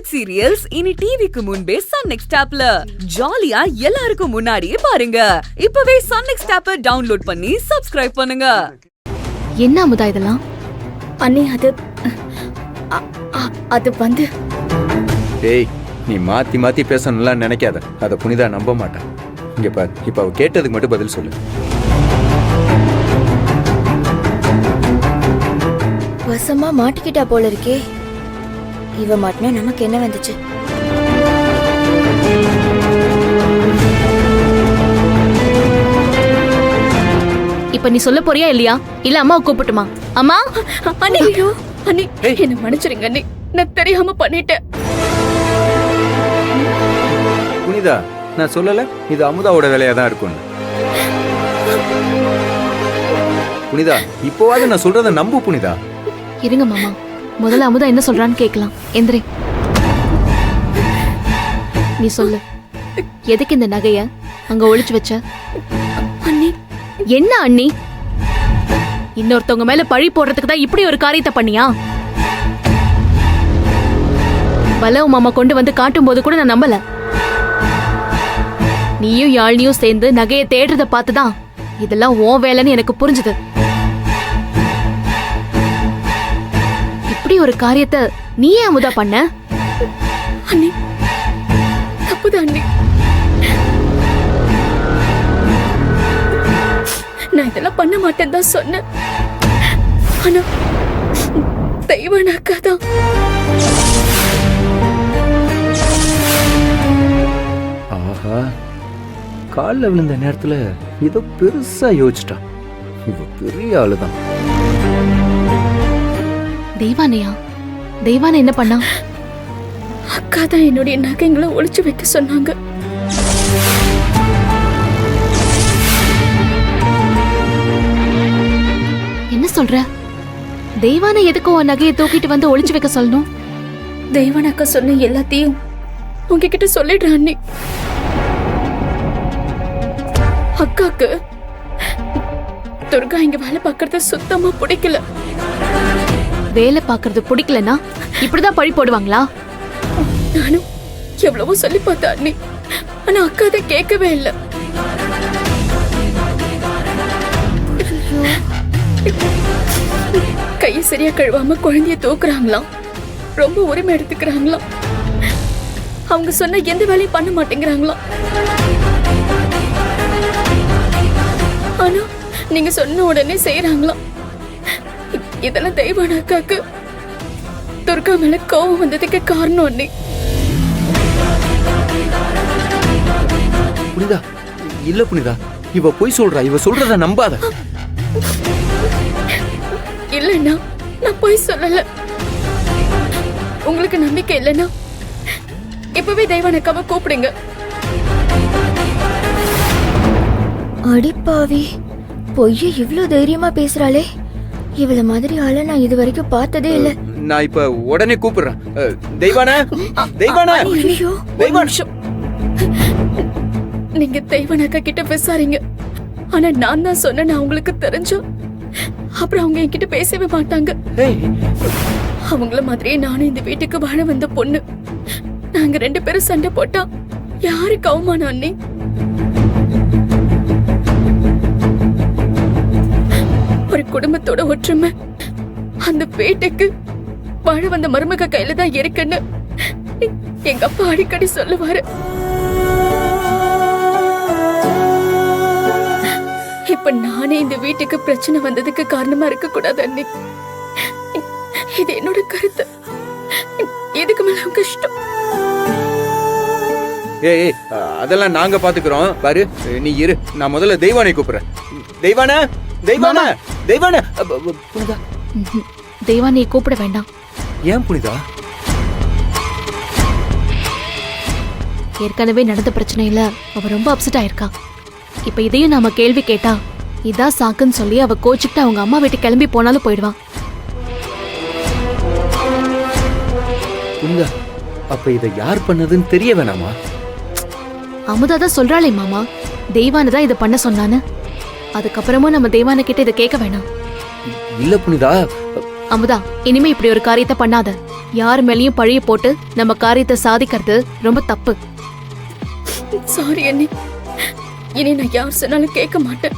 Web serials இனி டிவிக்கு முன்பே சன் நெக்ஸ்ட் ஆப்ல ஜாலியா எல்லாருக்கும் முன்னாடியே பாருங்க. இப்பவே சன் நெக்ஸ்ட் ஆப்பை டவுன்லோட் பண்ணி சப்ஸ்கிரைப் பண்ணுங்க. என்ன அமுதா இதெல்லாம்? அண்ணே அது வந்து டேய், நீ மாத்தி மாத்தி பேசணும்லாம் நினைக்காத. அதை புனிதா நம்ப மாட்டான். இங்க பாரு, இப்ப அவ கேட்டதுக்கு மட்டும் பதில் சொல்லு. வசமா மாட்டிக்கிட்டா போல இருக்கே. இவ மாட்டினா நமக்கு என்ன வந்துச்சு? இப்ப நீ சொல்ல போறியா இல்லையா? இல்ல அம்மா கூப்பிட்டுமா? அம்மா அண்ணே, அண்ணே என்ன மன்னிச்சிருங்க அண்ணே, நான் தெரியாம பண்ணிட்டேன். புனிதா, நான் சொல்லல இது அமுதாவோட வேலையா தான் இருக்கும். புனிதா, இப்போவாது நான் சொல்றத நம்பு புனிதா. இருங்க மாமா, முதல்ல அமுதா என்ன சொல்றான்னு கேட்கலாம். எந்திரே, நீ சொல்லு, எதுக்கு இந்த நகைய அங்க ஒளிச்சு வச்ச? அண்ணே, என்ன அண்ணி? இன்னொருத்தவங்க மேல பழி போடுறதுக்கு தான் இப்படி ஒரு காரியத்தை பண்ணியா? பலவு மாமா கொண்டு வந்து காட்டும் போது கூட நான் நம்பல. நீயும் யாழ்னியும் சேர்ந்து நகையை தேடுறத பார்த்துதான் இதெல்லாம் உன் வேலைன்னு எனக்கு புரிஞ்சுது. இப்படி ஒரு காரியத்தை நீயே அமுதா பண்ண? அண்ணே தப்புதான் அண்ணே. நான் இதெல்லாம் பண்ண மாட்டேன்னு தான் சொன்னேன். ஆனா தெய்வான அக்கா தான். ஆஹா, காலில் விழுந்த நேரத்துல ஏதோ பெருசா யோசிச்சிட்டான். இவ பெரிய ஆளுதான். தெய்வானையா? தெய்வானை என்ன பண்ணா? அக்கா தான் என்னுடைய நகைங்களை ஒளிச்சு வைக்க சொன்னாங்க. என்ன சொல்ற? தெய்வானை எதுக்கு உன் நகையை தூக்கிட்டு வந்து ஒளிச்சு வைக்க சொல்லணும்? தெய்வான அக்கா சொன்ன எல்லாத்தையும் உங்ககிட்ட சொல்லிடுறேன் அண்ணி. அக்காக்கு துர்கா இங்க வேலை பார்க்கறது சுத்தமா பிடிக்கல. வேலை பாக்குறது பிடிக்கலனா இப்படிதான் பழி போடுவாங்களா? நானும் எவ்வளவோ சொல்லி பார்த்தேன் அண்ணி, ஆனா அக்கா அதை கேட்கவே இல்லை. கையை சரியா கழுவாம குழந்தைய தூக்குறாங்களாம், ரொம்ப உரிமை எடுத்துக்கிறாங்களாம். அவங்க சொன்ன எந்த வேலையும் பண்ண மாட்டேங்கிறாங்களாம். ஆனா நீங்க சொன்ன உடனே செய்யறாங்களாம். இதெல்லாம் தெய்வான அக்காக்கு துர்கா மேல கோவம் வந்ததுக்கு காரணம் அண்ணி. புனிதா, இல்ல புனிதா, இவ போய் சொல்றா. இவ சொல்றத நம்பாத. இல்லைன்னா நான் போய் சொல்லல. உங்களுக்கு நம்பிக்கை இல்லைன்னா இப்பவே தெய்வான அக்காவை கூப்பிடுங்க. அடிப்பாவி, பொய்ய இவ்ளோ தைரியமா பேசுறாளே. இவள மாதிரி ஆள நான் இது வரைக்கும் பார்த்ததே இல்ல. நான் இப்ப உடனே கூப்பிடுறேன். தெய்வான, தெய்வான, ஐயோ, தெய்வான. நீங்க தெய்வான அக்கா கிட்ட பேசாதீங்க. ஆனா நான் தான் சொன்னேன் அவங்களுக்கு தெரிஞ்சோம், அப்புறம் அவங்க என்கிட்ட பேசவே மாட்டாங்க. அவங்கள மாதிரியே நானும் இந்த வீட்டுக்கு வாழ வந்த பொண்ணு. நாங்க 2 பேரும் சண்டை போட்டா யாருக்கு அவமானம் அண்ணி? ஒரு குடும்பத்தோட ஒற்றுமை அந்த வீட்டுக்கு வாழ வந்த மருமக கையில தான் இருக்குன்னு எங்க அப்பா அடிக்கடி சொல்லுவாரு. இப்ப நானே இந்த வீட்டுக்கு பிரச்சனை வந்ததுக்கு காரணமா இருக்க கூடாது அண்ணி. இது என்னோட கருத்து. இதுக்கு மேல உங்க இஷ்டம். ஏய், அதெல்லாம் நாங்க பாத்துக்கிறோம். பாரு, நீ இரு. நான் முதல்ல தெய்வானை கூப்பிடுறேன். தெய்வான, தெய்வான, தெய்வான. புனிதா, தெய்வானையை கூப்பிட வேண்டாம். ஏன் புனிதா? ஏற்கனவே நடந்த பிரச்சனையில அவ ரொம்ப அப்செட் ஆயிருக்கா. இப்ப இதையும் நாம கேள்வி கேட்டா இதான் சாக்குன்னு சொல்லி அவ கோச்சுக்கிட்டு அவங்க அம்மா வீட்டு கிளம்பி போனாலும் போயிடுவான். புனிதா, அப்ப இதை யார் பண்ணதுன்னு தெரிய வேணாமா? அமுதா தான் சொல்றாளே மாமா, தெய்வானை தான் இதை பண்ண சொன்னான்னு. அதுக்கப்புறமும் நம்ம தெய்வான கிட்ட இதை கேட்க வேணாம். இல்ல புனிதா, அமுதா, இனிமே இப்படி ஒரு காரியத்தை பண்ணாத. யார் மேலயும் பழிய போட்டு நம்ம காரியத்தை சாதிக்கிறது ரொம்ப தப்பு. சாரி அண்ணி. இனி நான் யார் சொன்னாலும் கேட்க மாட்டேன்.